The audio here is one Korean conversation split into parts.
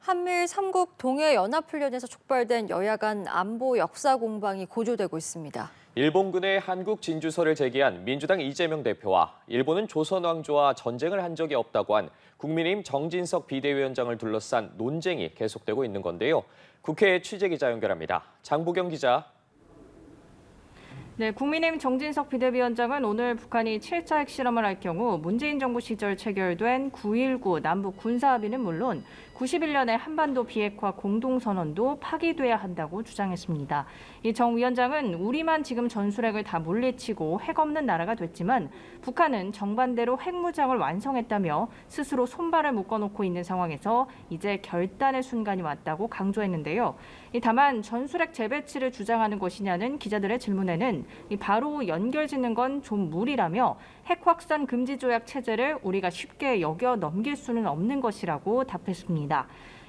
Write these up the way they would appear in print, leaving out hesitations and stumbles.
한미일 3국 동해연합훈련에서 촉발된 여야 간 안보 역사 공방이 고조되고 있습니다. 일본군의 한국 진주서를 제기한 민주당 이재명 대표와 일본은 조선 왕조와 전쟁을 한 적이 없다고 한 국민의힘 정진석 비대위원장을 둘러싼 논쟁이 계속되고 있는 건데요. 국회 취재기자 연결합니다. 장보경 기자. 네, 국민의힘 정진석 비대위원장은 오늘 북한이 7차 핵실험을 할 경우 문재인 정부 시절 체결된 9.19 남북 군사합의는 물론 91년의 한반도 비핵화 공동선언도 파기돼야 한다고 주장했습니다. 이 정 위원장은 우리만 지금 전술핵을 다 물리치고 핵 없는 나라가 됐지만 북한은 정반대로 핵무장을 완성했다며 스스로 손발을 묶어놓고 있는 상황에서 이제 결단의 순간이 왔다고 강조했는데요. 다만 전술핵 재배치를 주장하는 것이냐는 기자들의 질문에는 바로 연결짓는 건 좀 무리라며 핵 확산 금지 조약 체제를 우리가 쉽게 여겨 넘길 수는 없는 것이라고 답했습니다.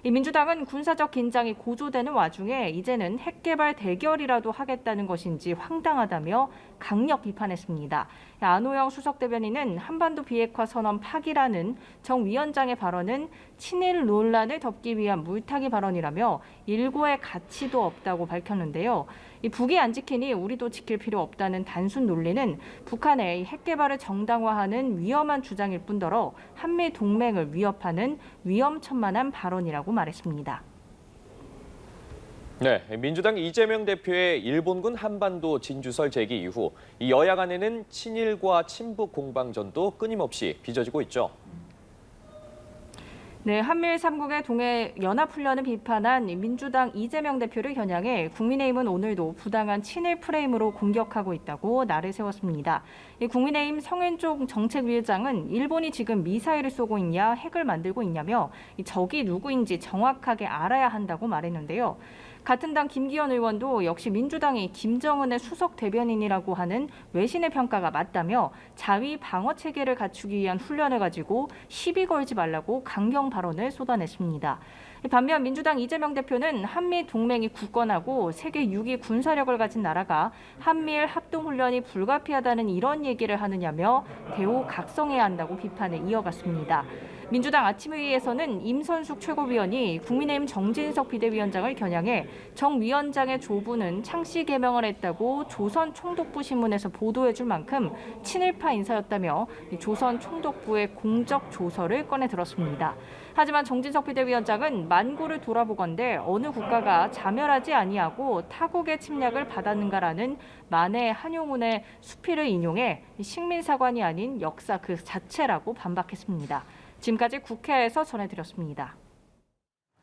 민주당은 군사적 긴장이 고조되는 와중에 이제는 핵 개발 대결이라도 하겠다는 것인지 황당하다며 강력 비판했습니다. 안호영 수석 대변인은 한반도 비핵화 선언 파기라는 정 위원장의 발언은 친일 논란을 덮기 위한 물타기 발언이라며 일고의 가치도 없다고 밝혔는데요. 북이 안 지키니 우리도 지킬 필요 없다는 단순 논리는 북한의 핵 개발을 정당화하는 위험한 주장일 뿐더러 한미 동맹을 위협하는 위험천만한 발언이라고 말했습니다. 네, 민주당 이재명 대표의 일본군 한반도 진주설 제기 이후 이 여야 간에는 친일과 친북 공방전도 끊임없이 빚어지고 있죠. 네, 한미일 3국의 동해 연합훈련을 비판한 민주당 이재명 대표를 겨냥해 국민의힘은 오늘도 부당한 친일 프레임으로 공격하고 있다고 날을 세웠습니다. 국민의힘 성현종 정책위원장은 일본이 지금 미사일을 쏘고 있냐, 핵을 만들고 있냐며 적이 누구인지 정확하게 알아야 한다고 말했는데요. 같은 당 김기현 의원도 역시 민주당이 김정은의 수석 대변인이라고 하는 외신의 평가가 맞다며 자위 방어 체계를 갖추기 위한 훈련을 가지고 시비 걸지 말라고 강경 발언을 쏟아냈습니다. 반면 민주당 이재명 대표는 한미 동맹이 굳건하고 세계 6위 군사력을 가진 나라가 한미일 합동훈련이 불가피하다는 이런 얘기를 하느냐며 대우 각성해야 한다고 비판을 이어갔습니다. 민주당 아침회의에서는 임선숙 최고위원이 국민의힘 정진석 비대위원장을 겨냥해 정 위원장의 조부는 창씨 개명을 했다고 조선 총독부 신문에서 보도해줄 만큼 친일파 인사였다며 조선 총독부의 공적 조서를 꺼내 들었습니다. 하지만 정진석 비대위원장은 만고를 돌아보건대 어느 국가가 자멸하지 아니하고 타국의 침략을 받았는가라는 만해 한용운의 수필을 인용해 식민사관이 아닌 역사 그 자체라고 반박했습니다. 지금까지 국회에서 전해드렸습니다.